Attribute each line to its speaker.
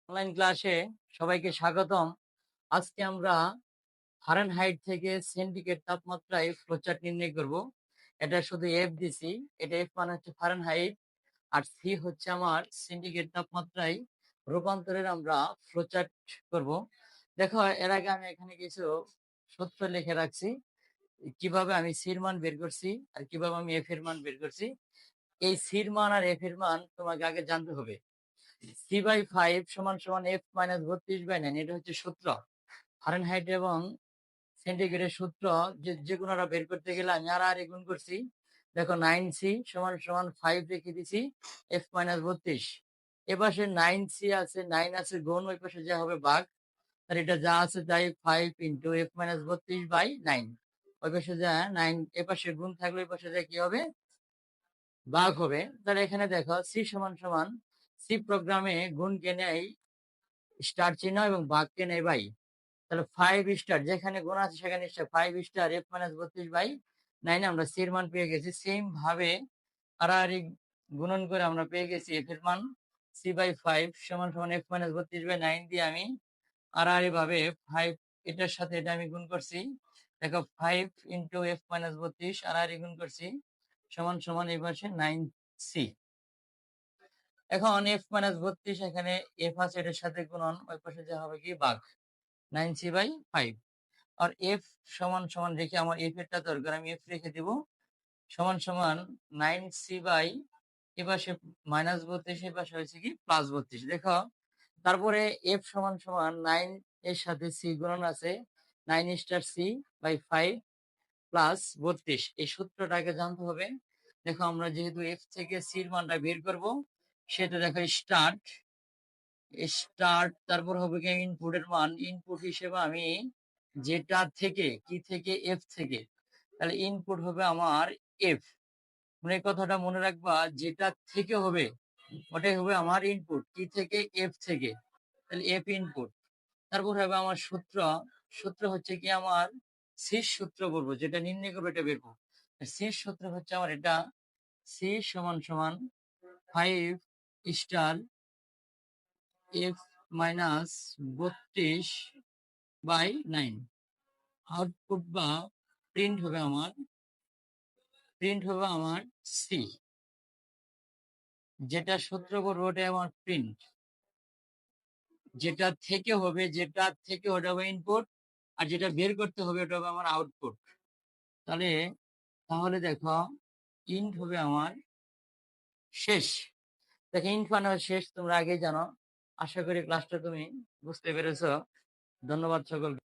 Speaker 1: Online ক্লাসে সবাইকে স্বাগতম। আজকে আমরা ফারেনহাইট থেকে সেন্টিগ্রেড তাপমাত্রায় ফ্লোচার্ট নির্ণয় করব। এটা শুধু এফ দিছি, এটা এফ মানে হচ্ছে ফারেনহাইট, আর সি হচ্ছে আমার সেন্টিগ্রেড তাপমাত্রায় রূপান্তরের আমরা ফ্লোচার্ট করব। দেখো, এর আগে আমি এখানে কিছু সূত্র লিখে রাখছি, কিভাবে আমি সির মান বের করছি আর কিভাবে আমি এফ এর মান বের করছি। এই সির মান আর এফ এর মান তোমাকে আগে জানতে হবে। C/5 সমান সমান F মাইনাস 32/9, এটা হচ্ছে সূত্র। ফারেনহাইট এবং সেন্টিগ্রেডের সূত্র যে কোনোটা বের করতে গেলে আমি আর গুণ করছি। দেখো, 9C সমান সমান 5 রেখে দিছি F মাইনাস 32। এপাশে 9C আছে, 9 আছে গুণ, ওই পাশে যা হবে ভাগ। আর এটা যা আছে তাই 5 ইন্টু F মাইনাস 32/9। ওই পাশে যা 9, এপাশে গুণ থাকলে ওই পাশে যা কি হবে, ভাগ হবে। তাহলে এখানে দেখো, সি সমান সমান, সি প্রোগ্রামে গুণকে নেয় স্টার চিহ্ন এবং ভাগকে নেয় বাই। তাহলে 5 স্টার, যেখানে গুণ আছে সেখানে স্টার, 5 স্টার F মাইনাস 32/9 আমরা সি এর মান পেয়ে গেছি। সেম ভাবে আড়াআড়ি গুণন করে আমরা পেয়ে গেছি এফ এর মান। C/5 সমান সমান F মাইনাস 32/9 দিয়ে আমি আড়াআড়ি ভাবে 5 এটার সাথে এটা আমি গুণ করছি। দেখো, 5 ইন্টু F মাইনাস 32 আড়াআড়ি গুণ করছি সমান সমান এই পাশে 9C। এখন F মাইনাস 32, এখানে F আছে, এটার সাথে গুণন, ওই পাশে যা হবে কি ভাগ, 9C/5। আর F সমান সমান রেখে, আমার F এরটা দরকার, আমি F রেখে দিব, সমান সমান 9C বাই, এপাশে মাইনাস 32, এপাশে হয়েছে কি প্লাস 32। দেখো, তারপরে F সমান সমান 9 এর সাথে C গুণন আছে, 9 স্টার C/5 প্লাস 32। এই সূত্রটাকে জানতে হবে। দেখো, আমরা যেহেতু F থেকে C এর মানটা বের করব, সেটা দেখো স্টার্ট, তারপর হবে কি ইনপুটের মান। ইনপুট হিসেবে আমি যেটা থেকে, কি থেকে, এফ থেকে, তাহলে ইনপুট হবে আমার এফ। মানে কথাটা মনে রাখবা, যেটা থেকে হবে ওটাই হবে আমার ইনপুট, কি থেকে, এফ থেকে। তাহলে এফ ইনপুট। তারপর হবে আমার সূত্র। সূত্র হচ্ছে কি আমার সির সূত্র বলবো, যেটা নির্ণয় করবো এটা বেরবো। সির সূত্র হচ্ছে আমার এটা, সি সমান সমান 5 স্টার F মাইনাস 32/9। আউটপুট বা প্রিন্ট হবে আমার সি। যেটা সূত্র করবো ওটাই আমার প্রিন্ট। যেটা থেকে ওটা হবে ইনপুট, আর যেটা বের করতে হবে ওটা হবে আমার আউটপুট। তাহলে দেখো, ইন্ট হবে আমার শেষ। দেখো, ইন্ট মানে শেষ, তোমরা আগেই জানো। আশা করি ক্লাসটা তুমি বুঝতে পেরেছো। ধন্যবাদ সকলকে।